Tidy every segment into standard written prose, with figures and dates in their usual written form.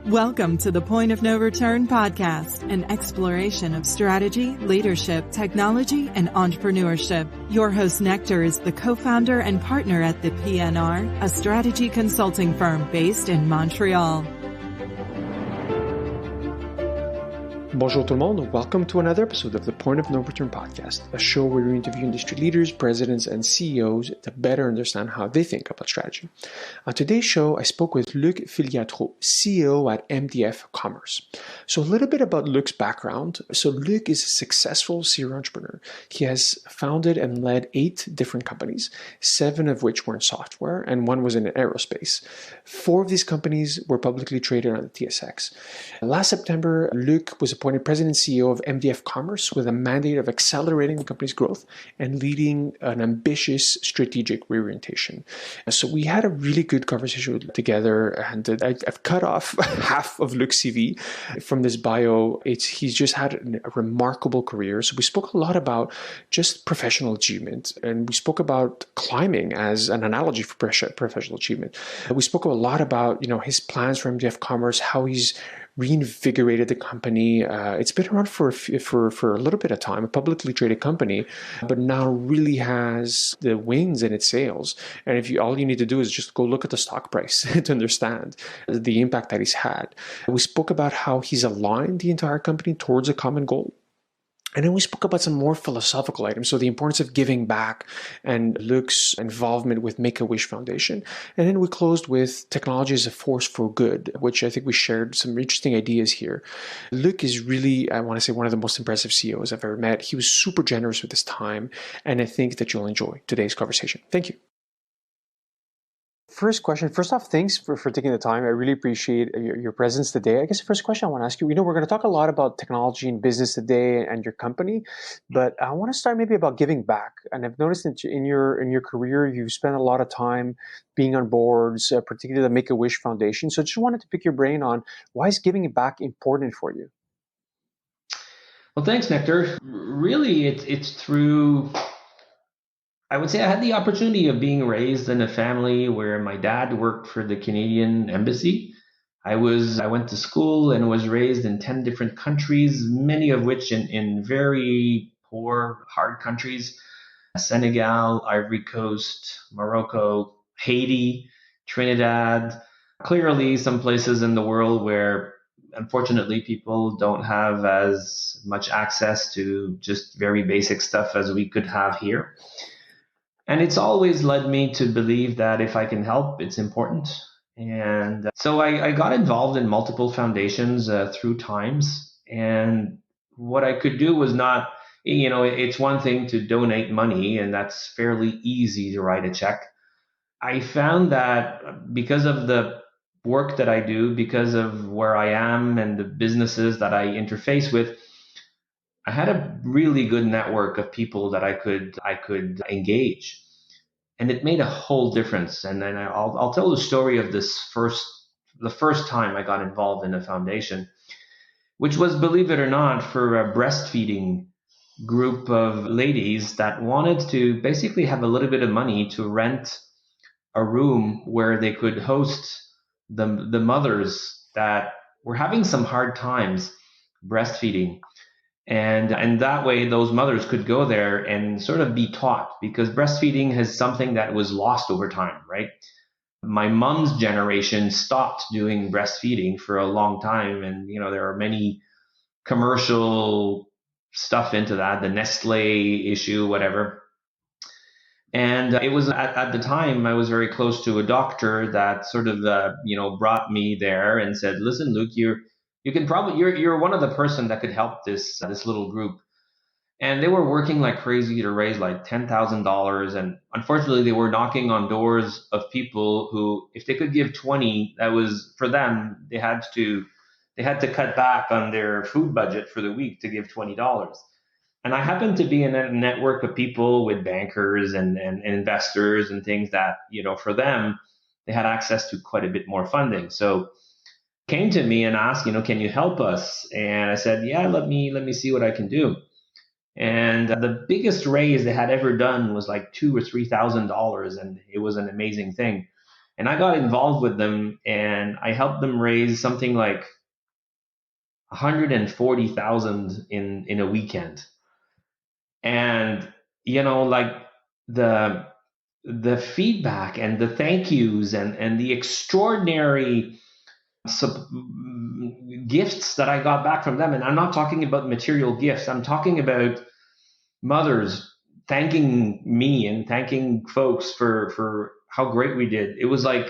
Welcome to the Point of No Return podcast, an exploration of strategy, leadership, technology, and entrepreneurship. Your host, Nectar, is the co-founder and partner at the PNR, a strategy consulting firm based in Montreal. Bonjour tout le monde, welcome to another episode of the Point of No Return podcast, a show where we interview industry leaders, presidents, and CEOs to better understand how they think about strategy. On today's show, I spoke with Luc Filiatreault, CEO at MDF Commerce. So a little bit about Luc's background. So Luc is a successful serial entrepreneur. He has founded and led 8 different companies, 7 of which were in software, and 1 was in aerospace. 4 of these companies were publicly traded on the TSX. Last September, Luc was appointed President CEO of MDF Commerce with a mandate of accelerating the company's growth and leading an ambitious strategic reorientation. So we had a really good conversation together, and I've cut off half of Luc's CV from this bio. He's just had a remarkable career. So we spoke a lot about just professional achievement, and we spoke about climbing as an analogy for professional achievement. We spoke a lot about his plans for MDF Commerce, how he's reinvigorated the company. It's been around for a little bit of time, a publicly traded company, but now really has the wings in its sails. And all you need to do is just go look at the stock price to understand the impact that he's had. We spoke about how he's aligned the entire company towards a common goal. And then we spoke about some more philosophical items, so the importance of giving back and Luc's involvement with Make-A-Wish Foundation. And then we closed with technology as a force for good, which I think we shared some interesting ideas here. Luc is really, I want to say, one of the most impressive CEOs I've ever met. He was super generous with his time, and I think that you'll enjoy today's conversation. Thank you. First question. First off, thanks for taking the time. I really appreciate your presence today. I guess the first question I want to ask you, we're going to talk a lot about technology and business today and your company, but I want to start maybe about giving back. And I've noticed that in your career, you've spent a lot of time being on boards, particularly the Make-A-Wish Foundation. So I just wanted to pick your brain on why is giving back important for you? Well, thanks, Nectar. Really, it's through... I would say I had the opportunity of being raised in a family where my dad worked for the Canadian Embassy. I went to school and was raised in 10 different countries, many of which in very poor, hard countries. Senegal, Ivory Coast, Morocco, Haiti, Trinidad. Clearly some places in the world where unfortunately people don't have as much access to just very basic stuff as we could have here. And it's always led me to believe that if I can help, it's important. And so I got involved in multiple foundations through times. And what I could do was not, it's one thing to donate money, and that's fairly easy to write a check. I found that because of the work that I do, because of where I am and the businesses that I interface with, I had a really good network of people that I could engage, and it made a whole difference. And then I'll tell the story of the first time I got involved in a foundation, which was, believe it or not, for a breastfeeding group of ladies that wanted to basically have a little bit of money to rent a room where they could host the mothers that were having some hard times breastfeeding. And that way those mothers could go there and sort of be taught, because breastfeeding is something that was lost over time, right? My mom's generation stopped doing breastfeeding for a long time. And, there are many commercial stuff into that, the Nestle issue, whatever. And it was at the time I was very close to a doctor that sort of, brought me there and said, listen, Luc, you're one of the person that could help this little group. And they were working like crazy to raise like $10,000. And unfortunately, they were knocking on doors of people who, if they could give 20, that was for them, they had to cut back on their food budget for the week to give $20. And I happened to be in a network of people with bankers and investors and things that, for them, they had access to quite a bit more funding. So came to me and asked, can you help us? And I said, yeah, let me see what I can do. And the biggest raise they had ever done was like $2,000 or $3,000, and it was an amazing thing. And I got involved with them, and I helped them raise something like 140,000 in a weekend. And, like the feedback and the thank yous and the extraordinary gifts that I got back from them. And I'm not talking about material gifts. I'm talking about mothers thanking me and thanking folks for how great we did. It was like,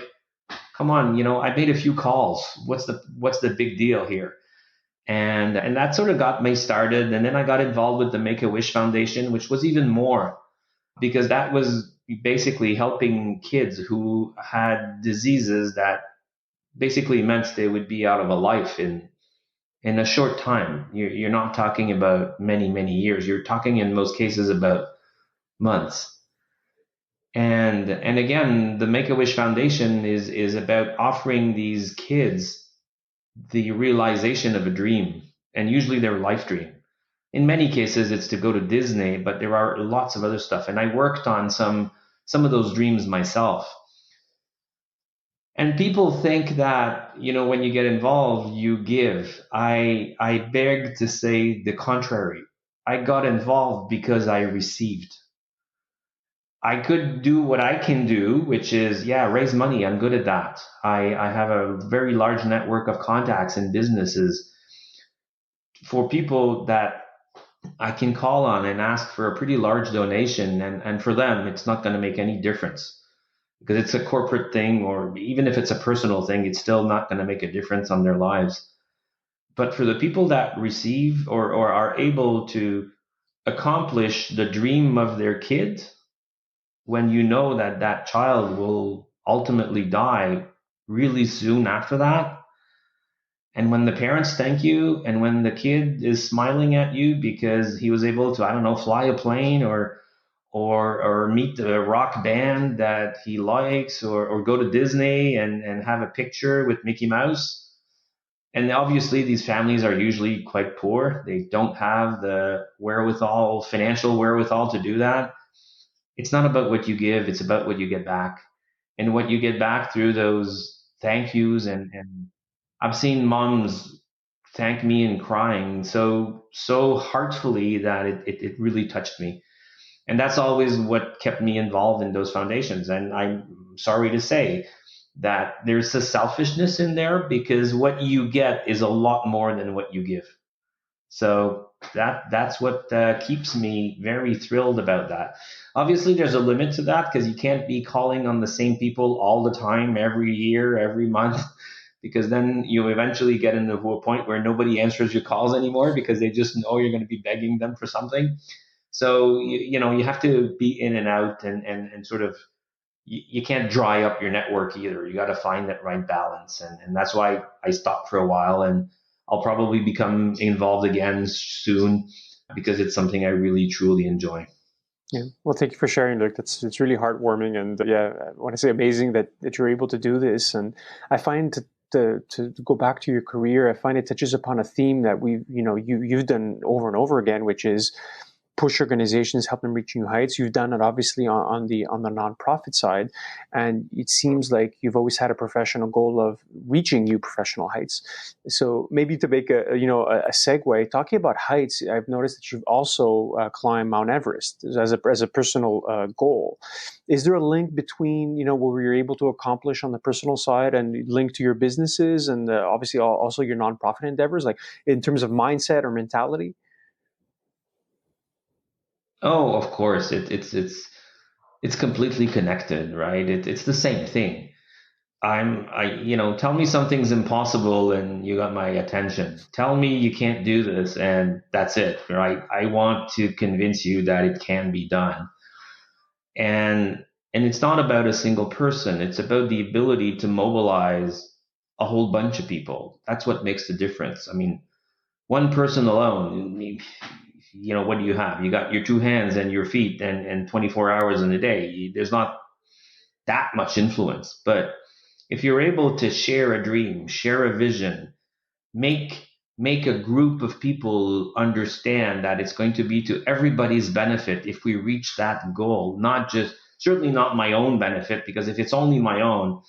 come on, I made a few calls. What's the big deal here? And that sort of got me started. And then I got involved with the Make-A-Wish Foundation, which was even more, because that was basically helping kids who had diseases that basically meant they would be out of a life in a short time. You're not talking about many, many years. You're talking in most cases about months. And again, the Make-A-Wish Foundation is about offering these kids the realization of a dream, and usually their life dream. In many cases, it's to go to Disney, but there are lots of other stuff. And I worked on some of those dreams myself. And people think that, when you get involved, you give. I beg to say the contrary. I got involved because I received. I could do what I can do, which is, raise money. I'm good at that. I have a very large network of contacts in businesses for people that I can call on and ask for a pretty large donation. And for them, it's not going to make any difference because it's a corporate thing, or even if it's a personal thing, it's still not going to make a difference on their lives. But for the people that receive or are able to accomplish the dream of their kid, when you know that that child will ultimately die really soon after that, and when the parents thank you, and when the kid is smiling at you because he was able to, I don't know, fly a plane or meet the rock band that he likes, or go to Disney and have a picture with Mickey Mouse. And obviously these families are usually quite poor. They don't have the financial wherewithal to do that. It's not about what you give, it's about what you get back. And what you get back through those thank yous, and I've seen moms thank me and crying so heartfully that it really touched me. And that's always what kept me involved in those foundations. And I'm sorry to say that there's a selfishness in there, because what you get is a lot more than what you give. So that's what keeps me very thrilled about that. Obviously, there's a limit to that, because you can't be calling on the same people all the time, every year, every month, because then you eventually get into a point where nobody answers your calls anymore because they just know you're going to be begging them for something. So, you have to be in and out, and sort of, you can't dry up your network either. You got to find that right balance. And that's why I stopped for a while, and I'll probably become involved again soon, because it's something I really, truly enjoy. Yeah. Well, thank you for sharing, Luc. It's really heartwarming, and I want to say amazing that you're able to do this. And I find to go back to your career, I find it touches upon a theme that you've done over and over again, which is push organizations, help them reach new heights. You've done it obviously on the nonprofit side, and it seems like you've always had a professional goal of reaching new professional heights. So maybe to make a segue, talking about heights, I've noticed that you've also climbed Mount Everest as a personal goal. Is there a link between what you're able to accomplish on the personal side and link to your businesses and obviously also your nonprofit endeavors, like in terms of mindset or mentality? Oh, of course, it's completely connected, right? It's the same thing. Tell me something's impossible and you got my attention. Tell me you can't do this and that's it, right? I want to convince you that it can be done. And it's not about a single person. It's about the ability to mobilize a whole bunch of people. That's what makes the difference. I mean, one person alone, what do you have? You got your two hands and your feet and 24 hours in a day. There's not that much influence. But if you're able to share a dream, share a vision, make a group of people understand that it's going to be to everybody's benefit if we reach that goal, certainly not my own benefit, because if it's only my own,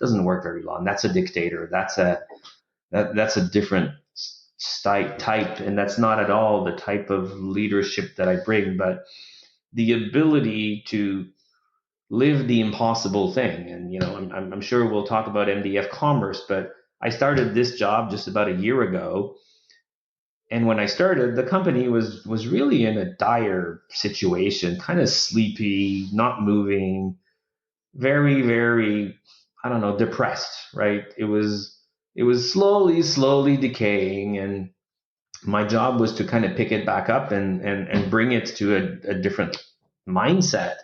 doesn't work very long. That's a dictator. That's a different type, and that's not at all the type of leadership that I bring. But the ability to live the impossible thing, and I'm sure we'll talk about MDF Commerce, but I started this job just about a year ago. And when I started, the company was really in a dire situation, kind of sleepy, not moving, very, very, I don't know, depressed, right? It was slowly decaying, and my job was to kind of pick it back up and bring it to a different mindset.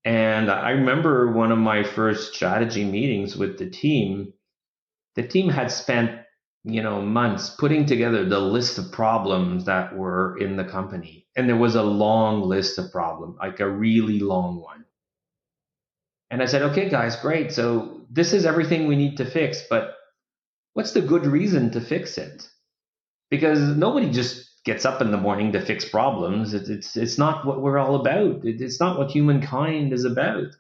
And I remember one of my first strategy meetings with the team. The team had spent months putting together the list of problems that were in the company. And there was a long list of problems, like a really long one. And I said, okay, guys, great. So this is everything we need to fix, but what's the good reason to fix it? Because nobody just gets up in the morning to fix problems. It's not what we're all about. It's not what humankind is about.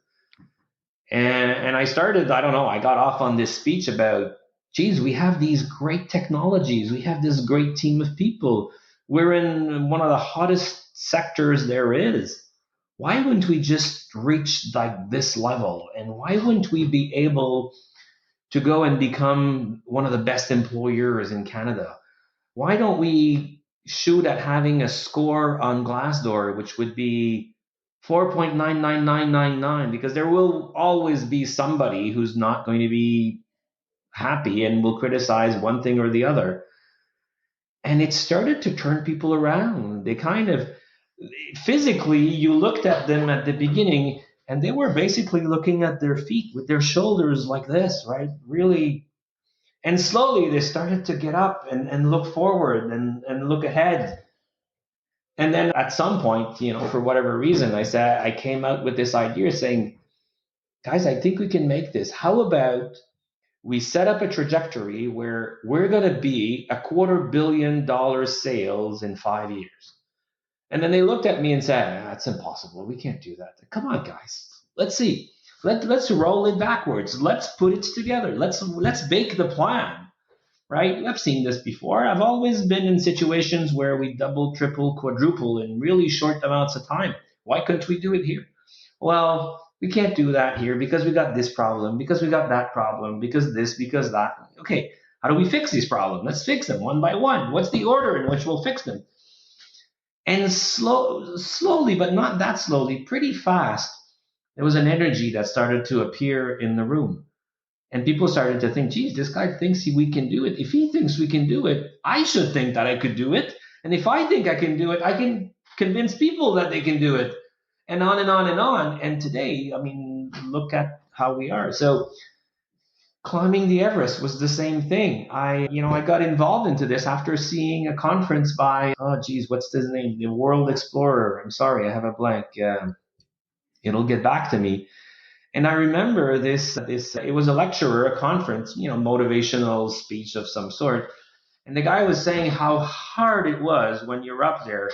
And I started, I don't know, I got off on this speech about, geez, we have these great technologies. We have this great team of people. We're in one of the hottest sectors there is. Why wouldn't we just reach like this level? And why wouldn't we be able to go and become one of the best employers in Canada? Why don't we shoot at having a score on Glassdoor, which would be 4.99999? Because there will always be somebody who's not going to be happy and will criticize one thing or the other. And it started to turn people around. They kind of, physically, you looked at them at the beginning and they were basically looking at their feet with their shoulders like this, right? Really. And slowly they started to get up and look forward and look ahead. And then at some point, for whatever reason, I came out with this idea saying, guys, I think we can make this. How about we set up a trajectory where we're going to be $250 million sales in 5 years? And then they looked at me and said, that's impossible. We can't do that. Come on, guys. Let's see. Let's roll it backwards. Let's put it together. Let's bake the plan, right? I've seen this before. I've always been in situations where we double, triple, quadruple in really short amounts of time. Why couldn't we do it here? Well, we can't do that here because we got this problem, because we got that problem, because this, because that. Okay, how do we fix these problems? Let's fix them one by one. What's the order in which we'll fix them? And slowly, but not that slowly, pretty fast, there was an energy that started to appear in the room. And people started to think, geez, this guy thinks we can do it. If he thinks we can do it, I should think that I could do it. And if I think I can do it, I can convince people that they can do it. And on and on and on. And today, I mean, look at how we are. So climbing the Everest was the same thing. I got involved into this after seeing a conference by, what's his name? The World Explorer. I'm sorry, I have a blank. It'll get back to me. And I remember this, it was a lecturer, a conference, motivational speech of some sort. And the guy was saying how hard it was when you're up there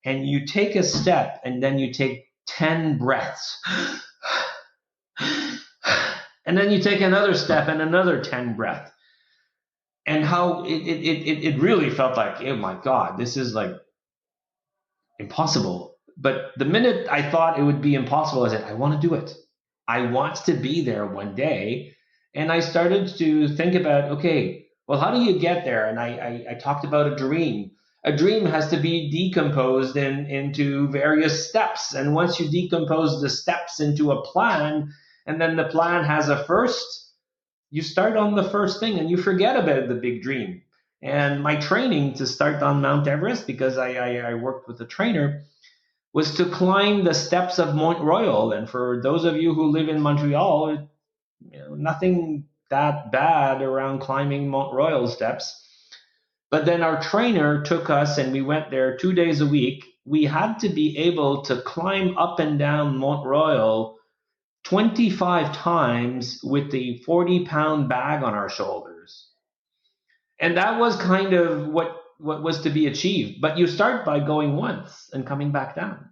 and you take a step and then you take 10 breaths. And then you take another step and another 10 breaths. And how it really felt like, oh my God, this is like impossible. But the minute I thought it would be impossible, I said, I want to do it. I want to be there one day. And I started to think about, okay, well, how do you get there? And I talked about a dream. A dream has to be decomposed into various steps. And once you decompose the steps into a plan, and then the plan has a first, you start on the first thing and you forget about the big dream. And my training to start on Mount Everest, because I worked with a trainer, was to climb the steps of Mont Royal. And for those of you who live in Montreal, nothing that bad around climbing Mont Royal steps. But then our trainer took us and we went there 2 days a week. We had to be able to climb up and down Mont Royal 25 times with the 40-pound bag on our shoulders. And that was kind of what was to be achieved. But you start by going once and coming back down.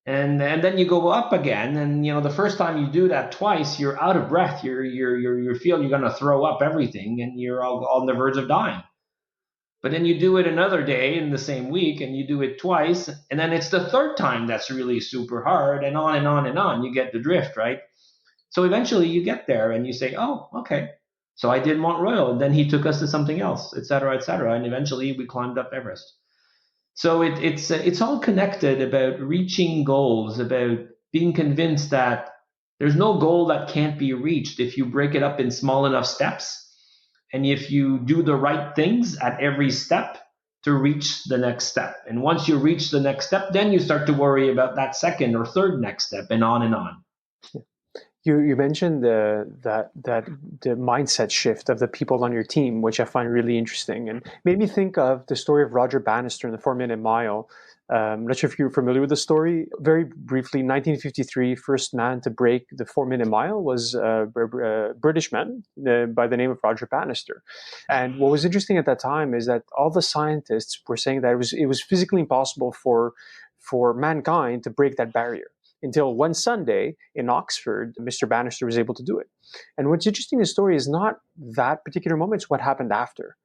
And then you go up again, and the first time you do that twice, you're out of breath. You feel you're gonna throw up everything, and you're all on the verge of dying. But then you do it another day in the same week, and you do it twice, and then it's the third time that's really super hard, and on and on and on. You get the drift, right? So eventually you get there, and you say, "Oh, okay." So I did Mont Royal, and then he took us to something else, et cetera, and eventually we climbed up Everest. So it's all connected about reaching goals, about being convinced that there's no goal that can't be reached if you break it up in small enough steps, and if you do the right things at every step to reach the next step. And once you reach the next step, then you start to worry about that second or third next step, and on and on. You mentioned the mindset shift of the people on your team, which I find really interesting, and made me think of the story of Roger Bannister in the 4-Minute Mile. I'm not sure if you're familiar with the story. Very briefly, 1953, first man to break the 4-minute mile was a British man by the name of Roger Bannister. And what was interesting at that time is that all the scientists were saying that it was physically impossible for mankind to break that barrier. Until one Sunday in Oxford, Mr. Bannister was able to do it. And what's interesting in the story is not that particular moment, it's what happened after.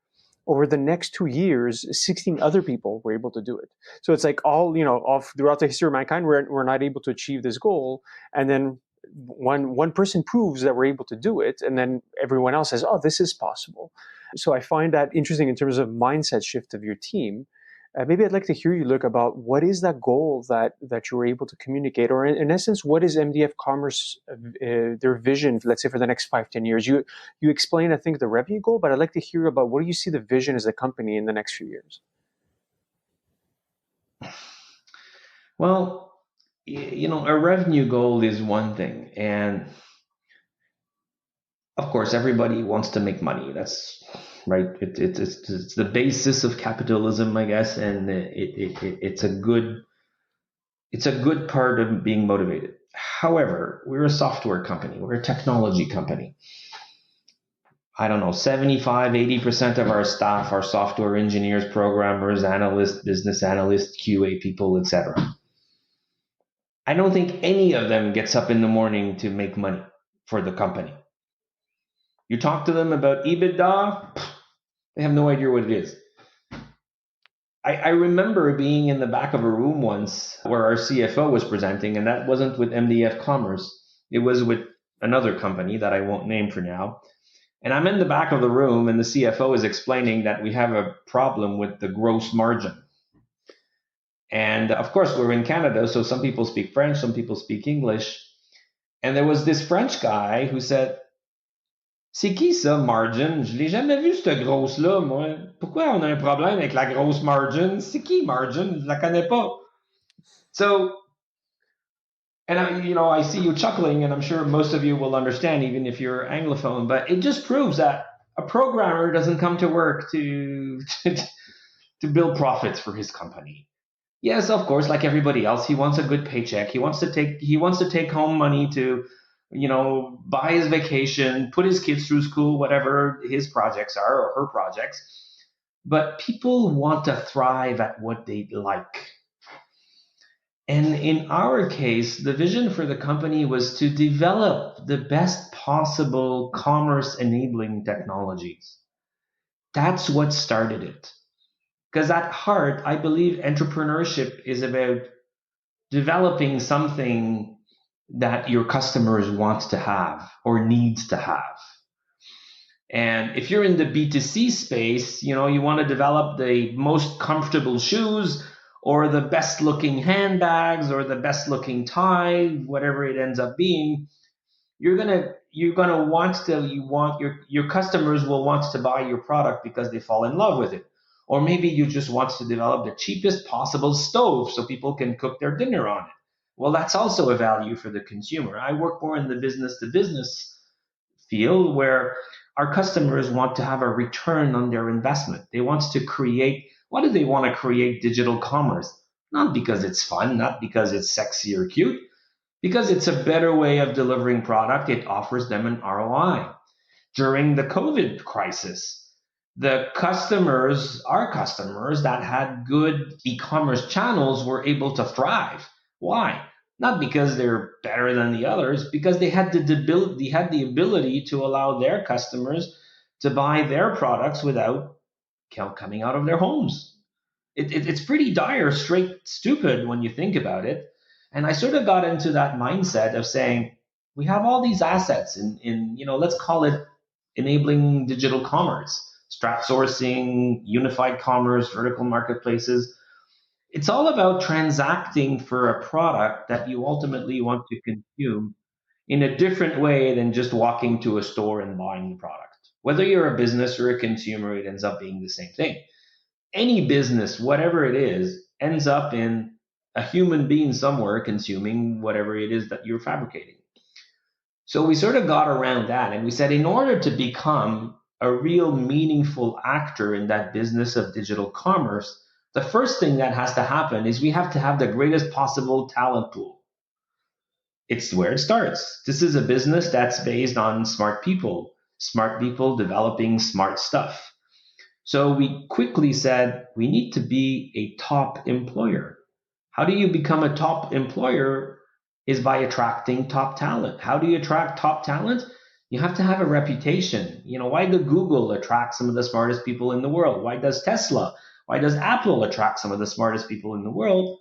Over the next 2 years, 16 other people were able to do it. So it's like all throughout the history of mankind, we're not able to achieve this goal. And then one person proves that we're able to do it. And then everyone else says, oh, this is possible. So I find that interesting in terms of mindset shift of your team. Maybe I'd like to hear you, Luc, about what is that goal that you were able to communicate, or in essence, what is MDF Commerce, their vision, let's say, for the next 5-10 years? You explained, I think, the revenue goal, but I'd like to hear about what do you see the vision as a company in the next few years? Well, a revenue goal is one thing, and of course, everybody wants to make money. That's right. It's the basis of capitalism, I guess, and it's a good part of being motivated. However, we're a software company. We're a technology company. I don't know, 75-80% of our staff are software engineers, programmers, analysts, business analysts, QA people, etc. I don't think any of them gets up in the morning to make money for the company. You talk to them about EBITDA, they have no idea what it is. I remember being in the back of a room once where our CFO was presenting, and that wasn't with MDF Commerce. It was with another company that I won't name for now. And I'm in the back of the room, and the CFO is explaining that we have a problem with the gross margin. And of course, we're in Canada, so some people speak French, some people speak English. And there was this French guy who said, "C'est qui ça, margin? Je l'ai jamais vu, cette grosse-là, moi. Pourquoi on a un problème avec la grosse margin? C'est qui, margin? Je la connais pas." So, and I see you chuckling, and I'm sure most of you will understand, even if you're Anglophone, but it just proves that a programmer doesn't come to work to build profits for his company. Yes, of course, like everybody else, he wants a good paycheck. He wants to take home money to buy his vacation, put his kids through school, whatever his projects are or her projects. But people want to thrive at what they like. And in our case, the vision for the company was to develop the best possible commerce enabling technologies. That's what started it. Because at heart, I believe entrepreneurship is about developing something that your customers want to have or needs to have. And if you're in the B2C space, you want to develop the most comfortable shoes or the best looking handbags or the best looking tie, whatever it ends up being, your customers will want to buy your product because they fall in love with it. Or maybe you just want to develop the cheapest possible stove so people can cook their dinner on it. Well, that's also a value for the consumer. I work more in the business-to-business field where our customers want to have a return on their investment. They want to create, why do they want to create digital commerce? Not because it's fun, not because it's sexy or cute, because it's a better way of delivering product. It offers them an ROI. During the COVID crisis, our customers that had good e-commerce channels were able to thrive. Why? Not because they're better than the others, because they had the ability to allow their customers to buy their products without coming out of their homes. It's pretty dire, straight stupid when you think about it. And I sort of got into that mindset of saying, we have all these assets in let's call it enabling digital commerce, strat sourcing, unified commerce, vertical marketplaces. It's all about transacting for a product that you ultimately want to consume in a different way than just walking to a store and buying the product. Whether you're a business or a consumer, it ends up being the same thing. Any business, whatever it is, ends up in a human being somewhere consuming whatever it is that you're fabricating. So we sort of got around that and we said, in order to become a real meaningful actor in that business of digital commerce, the first thing that has to happen is we have to have the greatest possible talent pool. It's where it starts. This is a business that's based on smart people developing smart stuff. So we quickly said, we need to be a top employer. How do you become a top employer? Is by attracting top talent. How do you attract top talent? You have to have a reputation. Why does Google attract some of the smartest people in the world? Why does Tesla? Why does Apple attract some of the smartest people in the world?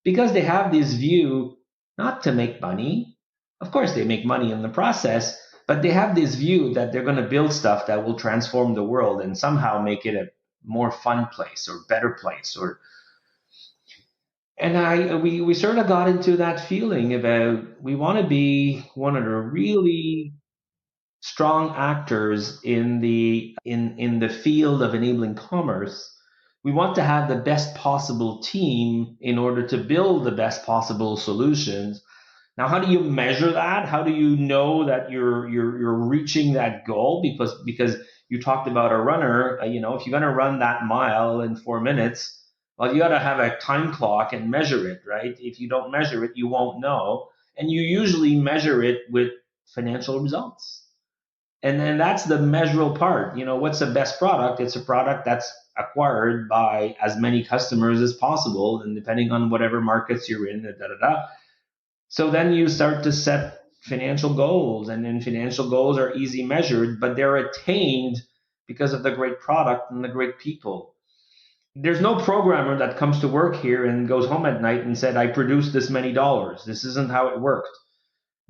Because they have this view not to make money. Of course, they make money in the process, but they have this view that they're going to build stuff that will transform the world and somehow make it a more fun place or better place. And we sort of got into that feeling about we want to be one of the really strong actors in the field of enabling commerce. We want to have the best possible team in order to build the best possible solutions. Now, how do you measure that? How do you know that you're reaching that goal? Because you talked about a runner, if you're going to run that mile in 4 minutes, well, you got to have a time clock and measure it, right? If you don't measure it, you won't know. And you usually measure it with financial results. And then that's the measurable part. What's the best product? It's a product that's acquired by as many customers as possible, and depending on whatever markets you're in, So then you start to set financial goals, and then financial goals are easy measured, but they're attained because of the great product and the great people. There's no programmer that comes to work here and goes home at night and said, I produced this many dollars. This isn't how it worked.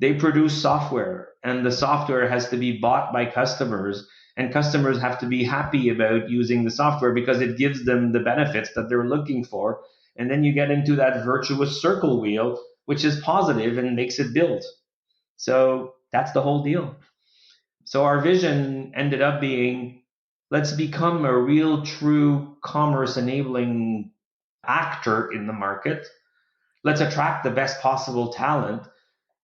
They produce software, and the software has to be bought by customers, and customers have to be happy about using the software because it gives them the benefits that they're looking for. And then you get into that virtuous circle wheel, which is positive and makes it build. So that's the whole deal. So our vision ended up being, let's become a real true commerce enabling actor in the market. Let's attract the best possible talent.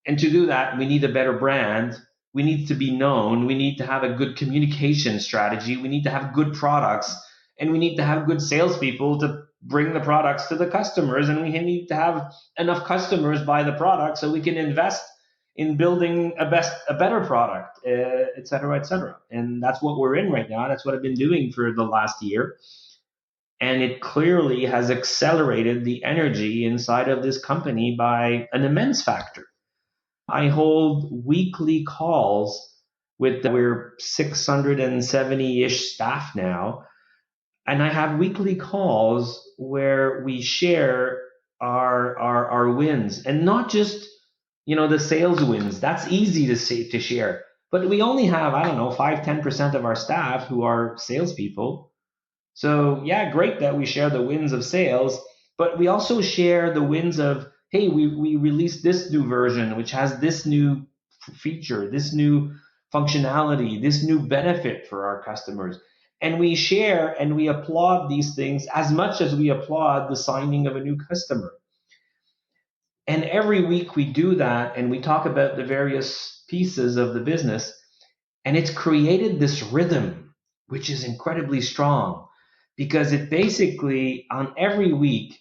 And to do that, we need a better brand. We need to be known. We need to have a good communication strategy. We need to have good products. And we need to have good salespeople to bring the products to the customers. And we need to have enough customers buy the product so we can invest in building a better product, et cetera, et cetera. And that's what we're in right now. That's what I've been doing for the last year. And it clearly has accelerated the energy inside of this company by an immense factor. I hold weekly calls we're 670-ish staff now. And I have weekly calls where we share our wins, and not just the sales wins. That's easy to share. But we only have, 5-10% of our staff who are salespeople. So yeah, great that we share the wins of sales, but we also share the wins of, hey, we released this new version, which has this new feature, this new functionality, this new benefit for our customers. And we share and we applaud these things as much as we applaud the signing of a new customer. And every week we do that, and we talk about the various pieces of the business, and it's created this rhythm, which is incredibly strong, because it basically, on every week,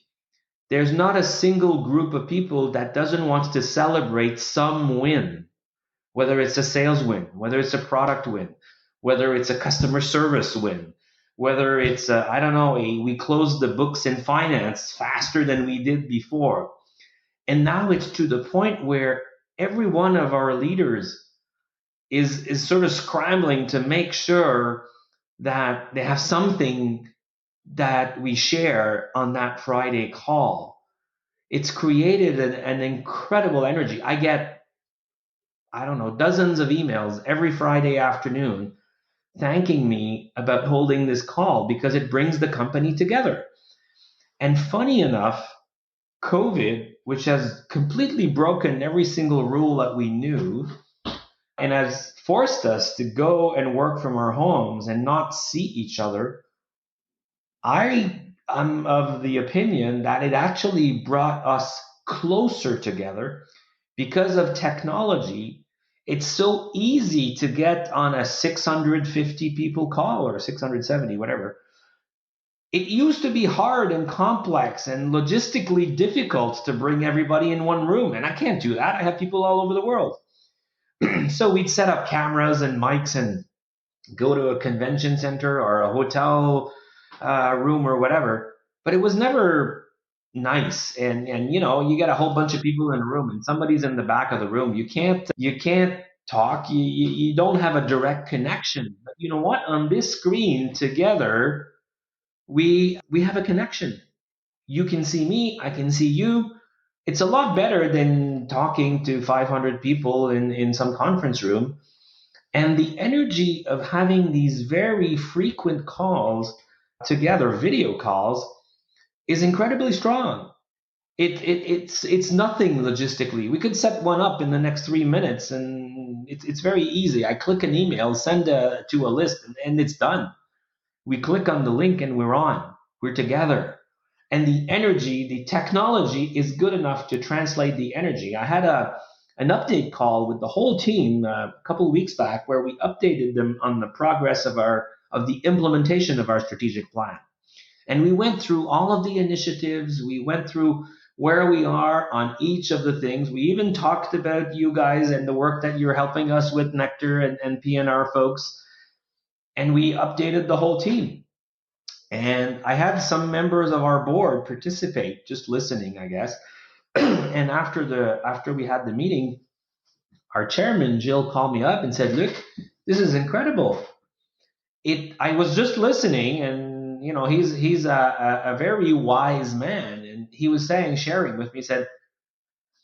there's not a single group of people that doesn't want to celebrate some win, whether it's a sales win, whether it's a product win, whether it's a customer service win, whether it's, we closed the books in finance faster than we did before. And now it's to the point where every one of our leaders is sort of scrambling to make sure that they have something that we share on that Friday call. It's created an incredible energy. I get, I don't know, dozens of emails every Friday afternoon thanking me about holding this call because it brings the company together. And funny enough, COVID, which has completely broken every single rule that we knew and has forced us to go and work from our homes and not see each other, I am of the opinion that it actually brought us closer together because of technology. It's so easy to get on a 650 people call or 670, whatever. It used to be hard and complex and logistically difficult to bring everybody in one room. And I can't do that. I have people all over the world. So we'd set up cameras and mics and go to a convention center or a hotel room or whatever. But it was never nice. And you get a whole bunch of people in a room and somebody's in the back of the room. You can't talk. You don't have a direct connection. But you know what? On this screen together, we have a connection. You can see me, I can see you. It's a lot better than talking to 500 people in some conference room. And the energy of having these very frequent calls together, video calls, is incredibly strong. It's nothing logistically. We could set one up in the next 3 minutes, and it's very easy. I click an email, send to a list, and it's done. We click on the link and we're on. We're together. And the energy, the technology is good enough to translate the energy. I had an update call with the whole team a couple of weeks back where we updated them on the progress of the implementation of our strategic plan. And we went through all of the initiatives. We went through where we are on each of the things. We even talked about you guys and the work that you're helping us with, Nectar and PNR folks. And we updated the whole team. And I had some members of our board participate, just listening, I guess. And after we had the meeting, our chairman, Jill, called me up and said, "Luc, this is incredible. I was just listening, and he's a very wise man, and he was sharing with me, said,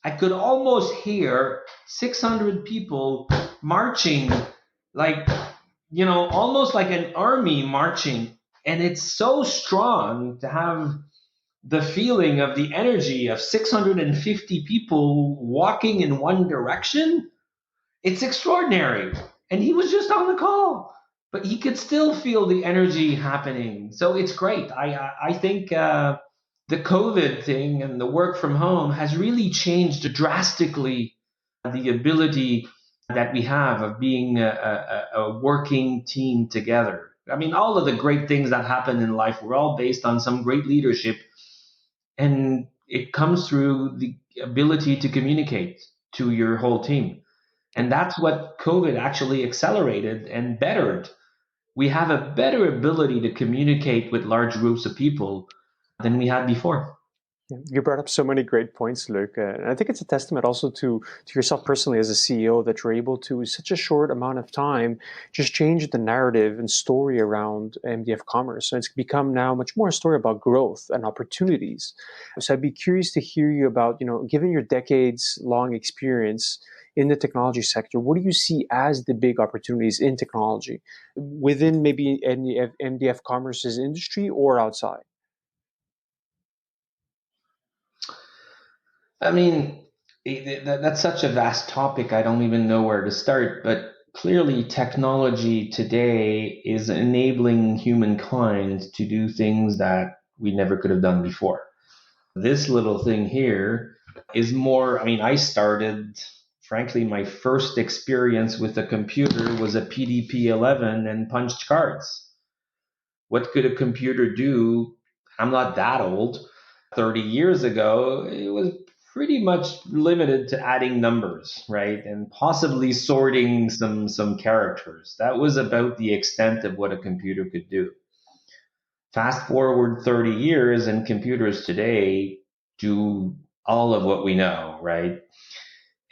I could almost hear 600 people marching, like, almost like an army marching. And it's so strong to have the feeling of the energy of 650 people walking in one direction. It's extraordinary. And he was just on the call, but he could still feel the energy happening. So it's great. I think the COVID thing and the work from home has really changed drastically the ability that we have of being a working team together. I mean, all of the great things that happen in life were all based on some great leadership, and it comes through the ability to communicate to your whole team. And that's what COVID actually accelerated and bettered. We have a better ability to communicate with large groups of people than we had before. You brought up so many great points, Luc. And I think it's a testament also to yourself personally as a CEO that you're able to, in such a short amount of time, just change the narrative and story around MDF Commerce. So it's become now much more a story about growth and opportunities. So I'd be curious to hear you about, given your decades-long experience in the technology sector, what do you see as the big opportunities in technology within maybe MDF Commerce's industry or outside? I mean, that's such a vast topic. I don't even know where to start. But clearly, technology today is enabling humankind to do things that we never could have done before. This little thing here is more, I started, frankly, my first experience with a computer was a PDP-11 and punched cards. What could a computer do? I'm not that old. 30 years ago, it was pretty much limited to adding numbers, right? And possibly sorting some characters. That was about the extent of what a computer could do. Fast forward 30 years and computers today do all of what we know, right?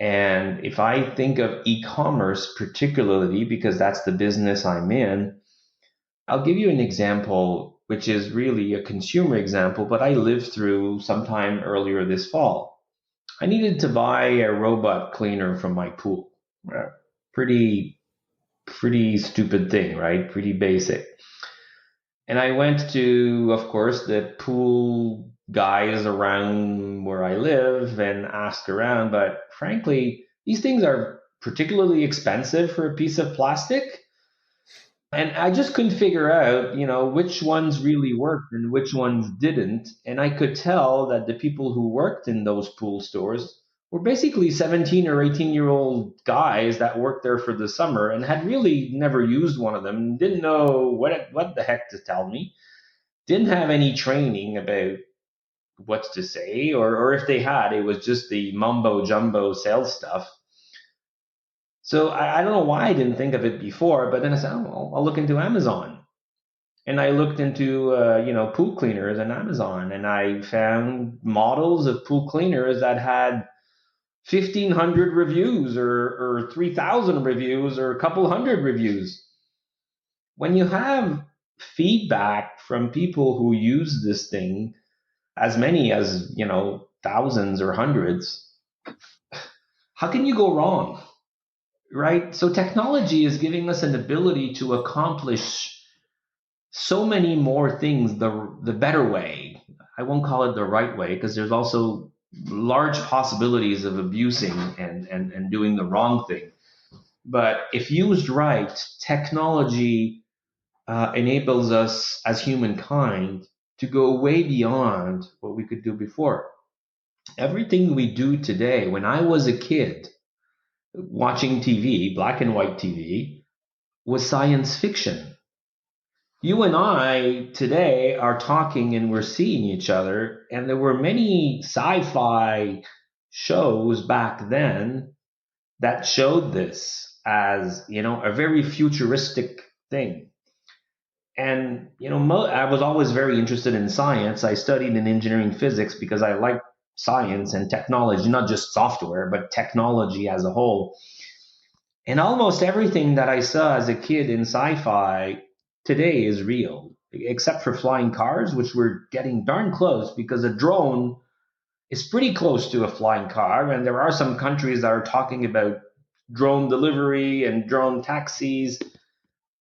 And if I think of e-commerce particularly, because that's the business I'm in, I'll give you an example, which is really a consumer example, but I lived through sometime earlier this fall. I needed to buy a robot cleaner from my pool. Pretty, pretty stupid thing, right? Pretty basic. And I went to, of course, the pool guys around where I live and asked around. But frankly, these things are particularly expensive for a piece of plastic. And I just couldn't figure out, which ones really worked and which ones didn't. And I could tell that the people who worked in those pool stores were basically 17 or 18-year-old guys that worked there for the summer and had really never used one of them, didn't know what the heck to tell me, didn't have any training about what to say, or if they had, it was just the mumbo jumbo sales stuff. So I don't know why I didn't think of it before, but then I said, oh, I'll look into Amazon. And I looked into, pool cleaners on Amazon, and I found models of pool cleaners that had 1,500 reviews or 3,000 reviews or a couple hundred reviews. When you have feedback from people who use this thing, as many as, thousands or hundreds, how can you go wrong? Right? So technology is giving us an ability to accomplish so many more things the better way. I won't call it the right way, because there's also large possibilities of abusing and doing the wrong thing. But if used right, technology enables us as humankind to go way beyond what we could do before. Everything we do today, when I was a kid, watching TV, black and white TV, was science fiction. You and I today are talking and we're seeing each other, and there were many sci-fi shows back then that showed this as, a very futuristic thing. And, I was always very interested in science. I studied in engineering physics because I liked science and technology, not just software, but technology as a whole. And almost everything that I saw as a kid in sci-fi today is real, except for flying cars, which we're getting darn close, because a drone is pretty close to a flying car. And there are some countries that are talking about drone delivery and drone taxis.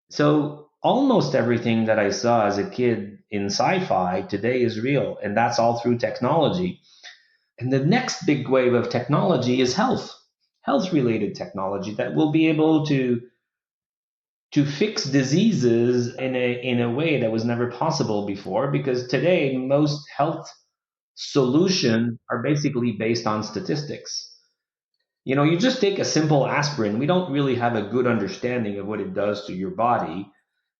So almost everything that I saw as a kid in sci-fi today is real, and that's all through technology. And the next big wave of technology is health-related technology that will be able to fix diseases in a way that was never possible before, because today most health solutions are basically based on statistics. You just take a simple aspirin. We don't really have a good understanding of what it does to your body.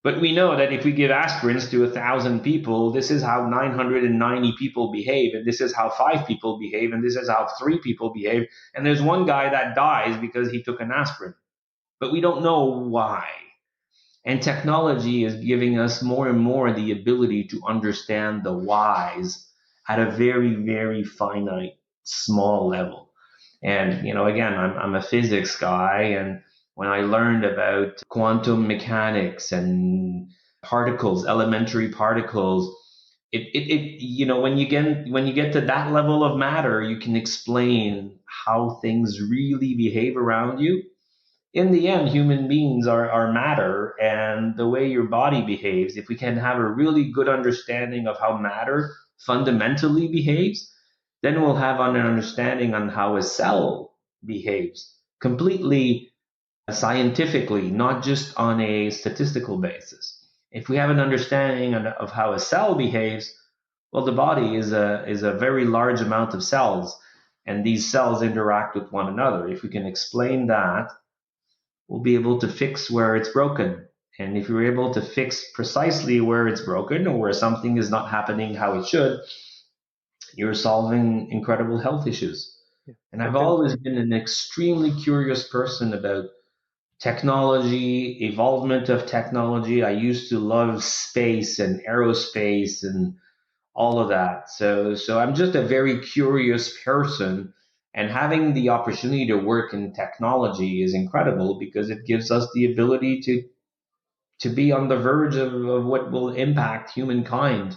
But we know that if we give aspirins to 1,000 people, this is how 990 people behave, and this is how 5 people behave, and this is how 3 people behave. And there's one guy that dies because he took an aspirin. But we don't know why. And technology is giving us more and more the ability to understand the whys at a very, very finite, small level. And, again, I'm a physics guy, and when I learned about quantum mechanics and particles, elementary particles, when you get to that level of matter, you can explain how things really behave around you. In the end, human beings are matter, and the way your body behaves, if we can have a really good understanding of how matter fundamentally behaves, then we'll have an understanding on how a cell behaves completely scientifically, not just on a statistical basis. If we have an understanding of how a cell behaves, well, the body is a very large amount of cells, and these cells interact with one another. If we can explain that, we'll be able to fix where it's broken. And if you're able to fix precisely where it's broken, or where something is not happening how it should, you're solving incredible health issues. Yeah. And I've always been an extremely curious person about technology, evolvement of technology. I used to love space and aerospace and all of that. So I'm just a very curious person, and having the opportunity to work in technology is incredible because it gives us the ability to be on the verge of what will impact humankind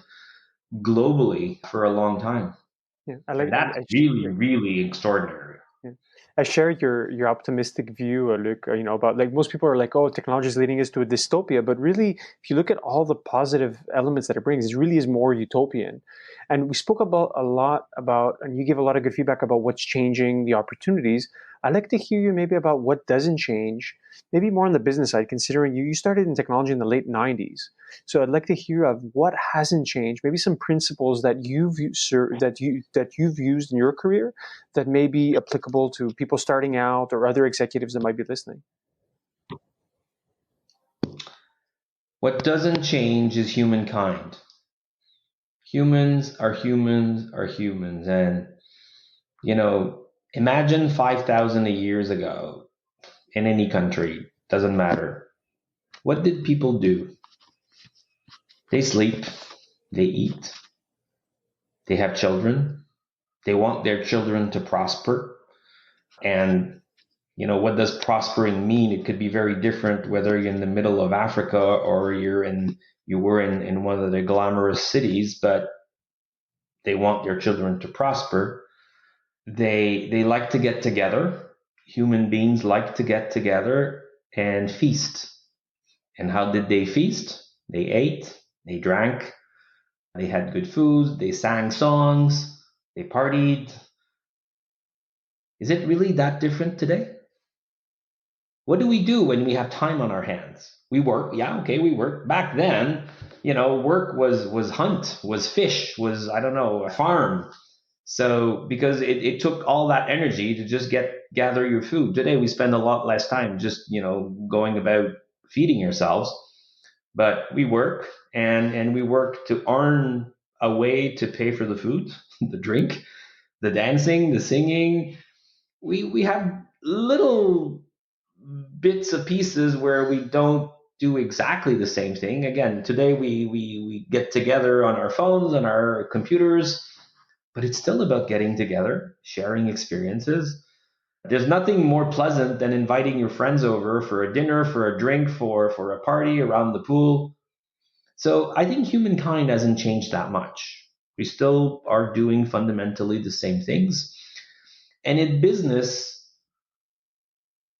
globally for a long time. Yeah, And that's really, really extraordinary. yeah. I share your optimistic view, Luc. About like most people are like, oh, technology is leading us to a dystopia, but really, if you look at all the positive elements that it brings, it really is more utopian. And we spoke about a lot about, and you give a lot of good feedback about what's changing, the opportunities. I'd like to hear you maybe about what doesn't change, maybe more on the business side, considering you started in technology in the late '90s. So I'd like to hear of what hasn't changed, maybe some principles that you've used in your career that may be applicable to people starting out or other executives that might be listening. What doesn't change is humankind. Humans are humans are humans. And, imagine 5,000 years ago in any country, doesn't matter. What did people do? They sleep, they eat, they have children, they want their children to prosper. And, what does prospering mean? It could be very different whether you're in the middle of Africa or you were in one of the glamorous cities, but they want their children to prosper. They like to get together. Human beings like to get together and feast. And how did they feast? They ate, they drank, they had good food, they sang songs, they partied. Is it really that different today? What do we do when we have time on our hands? We work. Yeah, okay, we work. Back then, work was hunt, was fish, was, I don't know, a farm. So because it took all that energy to just gather your food. Today we spend a lot less time just, going about feeding ourselves. But we work and we work to earn a way to pay for the food, the drink, the dancing, the singing. We have little bits of pieces where we don't do exactly the same thing. Again, today we get together on our phones, on our computers, but it's still about getting together, sharing experiences. There's nothing more pleasant than inviting your friends over for a dinner, for a drink, for a party around the pool. So I think humankind hasn't changed that much. We still are doing fundamentally the same things. And in business,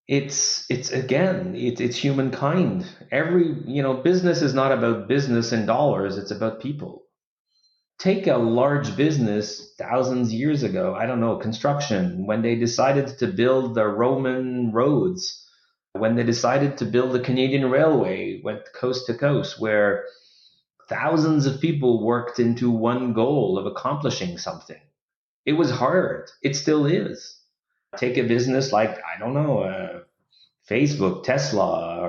it's humankind. Business is not about business and dollars, it's about people. Take a large business thousands of years ago, I don't know, construction, when they decided to build the Roman roads, when they decided to build the Canadian Railway, went coast to coast, where thousands of people worked into one goal of accomplishing something. It was hard. It still is. Take a business like, I don't know, Facebook, Tesla,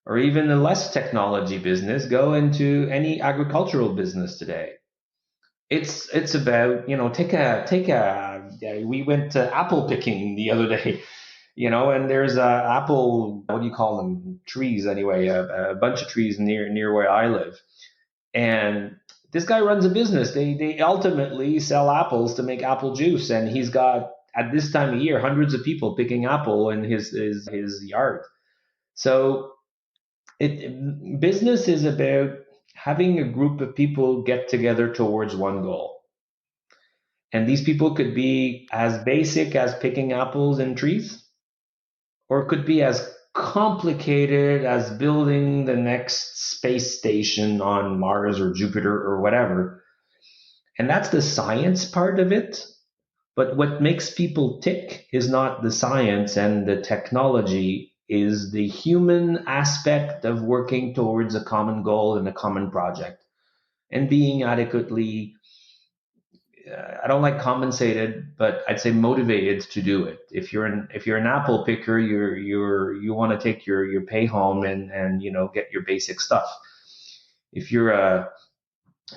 or even a less technology business. Go into any agricultural business today. It's about, we went to apple picking the other day, and there's apple, what do you call them? Trees anyway, a bunch of trees near where I live. And this guy runs a business. They ultimately sell apples to make apple juice. And he's got, at this time of year, hundreds of people picking apple in his yard. So business is about having a group of people get together towards one goal. And these people could be as basic as picking apples in trees, or it could be as complicated as building the next space station on Mars or Jupiter or whatever. And that's the science part of it. But what makes people tick is not the science and the technology, is the human aspect of working towards a common goal and a common project and being adequately, I don't like compensated, but I'd say motivated to do it. If you're an apple picker, you want to take your pay home and get your basic stuff. If you're a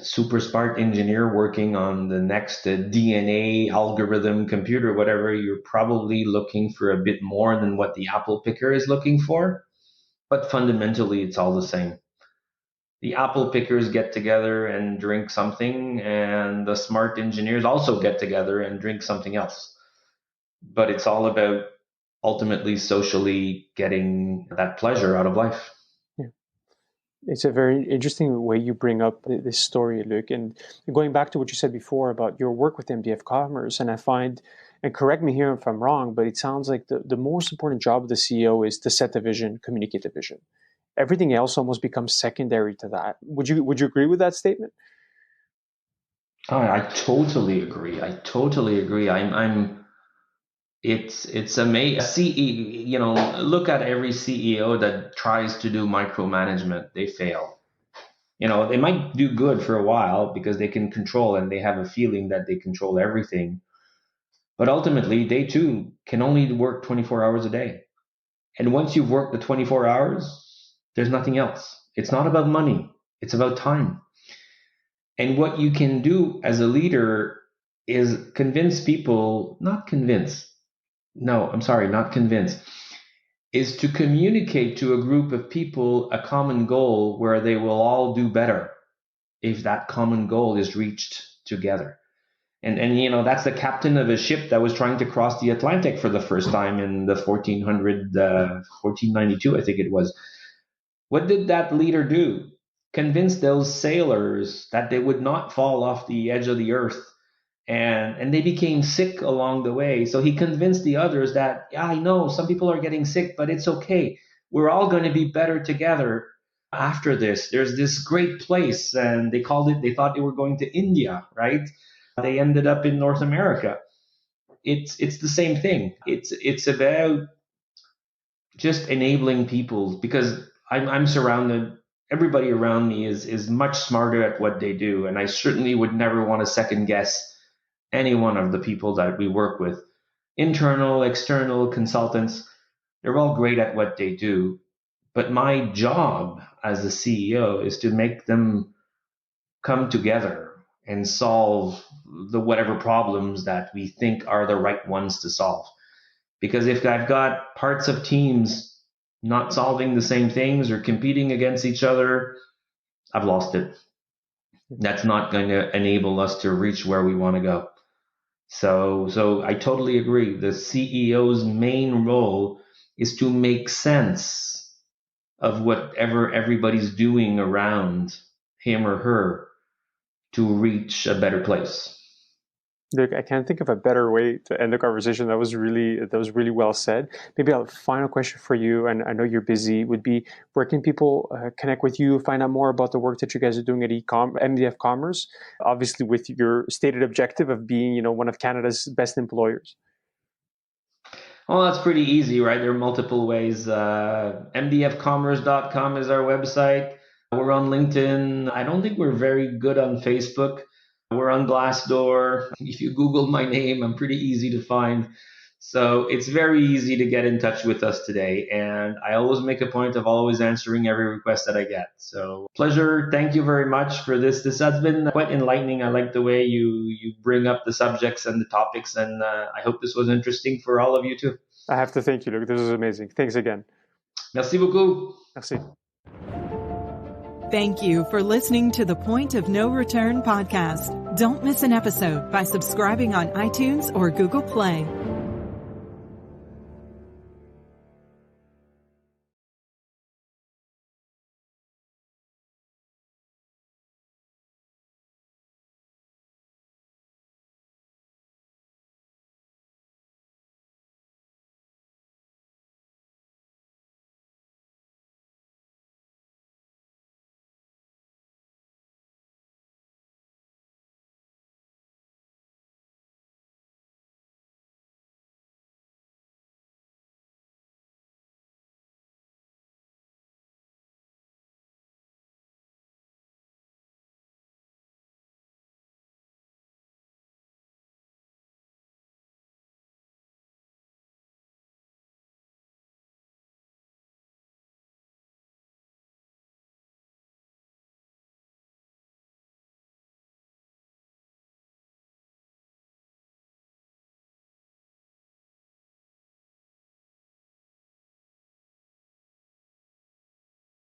super smart engineer working on the next DNA algorithm computer, whatever, you're probably looking for a bit more than what the apple picker is looking for. But fundamentally, it's all the same. the apple pickers get together and drink something, and the smart engineers also get together and drink something else. But it's all about ultimately socially getting that pleasure out of life. Yeah. It's a very interesting way you bring up this story, Luc. And going back to what you said before about your work with MDF Commerce, and I find, and correct me here if I'm wrong, but it sounds like the most important job of the CEO is to set the vision, communicate the vision. Everything else almost becomes secondary to that. Would you agree with that statement? Oh, I totally agree. It's amazing. Look at every CEO that tries to do micromanagement. They fail. They might do good for a while because they can control and they have a feeling that they control everything. But ultimately, they too can only work 24 hours a day. And once you've worked the 24 hours, there's nothing else. It's not about money. It's about time. And what you can do as a leader is convince people, not convince. No, I'm sorry, not convince, is to communicate to a group of people a common goal where they will all do better if that common goal is reached together. And that's the captain of a ship that was trying to cross the Atlantic for the first time in the 1492, I think it was. What did that leader do? Convince those sailors that they would not fall off the edge of the earth. And they became sick along the way. So he convinced the others that, yeah, I know some people are getting sick, but it's okay. We're all going to be better together after this. There's this great place, and they thought they were going to India, right? They ended up in North America. It's the same thing. It's about just enabling people, because I'm surrounded. Everybody around me is much smarter at what they do, and I certainly would never want to second guess any one of the people that we work with. Internal, external, consultants, they're all great at what they do. But my job as a CEO is to make them come together and solve the whatever problems that we think are the right ones to solve. Because if I've got parts of teams not solving the same things or competing against each other, I've lost it. That's not going to enable us to reach where we want to go. So I totally agree. The CEO's main role is to make sense of whatever everybody's doing around him or her to reach a better place. Look, I can't think of a better way to end the conversation. That was really well said. Maybe a final question for you, and I know you're busy, would be, where can people connect with you, find out more about the work that you guys are doing at MDF Commerce, obviously with your stated objective of being, one of Canada's best employers? Well, that's pretty easy, right? There are multiple ways. MDFcommerce.com is our website. We're on LinkedIn. I don't think we're very good on Facebook. We're on Glassdoor. If you Google my name, I'm pretty easy to find. So it's very easy to get in touch with us today. And I always make a point of always answering every request that I get. So pleasure. Thank you very much for this. This has been quite enlightening. I like the way you bring up the subjects and the topics. And I hope this was interesting for all of you too. I have to thank you, Luc. This was amazing. Thanks again. Merci beaucoup. Merci. Thank you for listening to the Point of No Return podcast. Don't miss an episode by subscribing on iTunes or Google Play.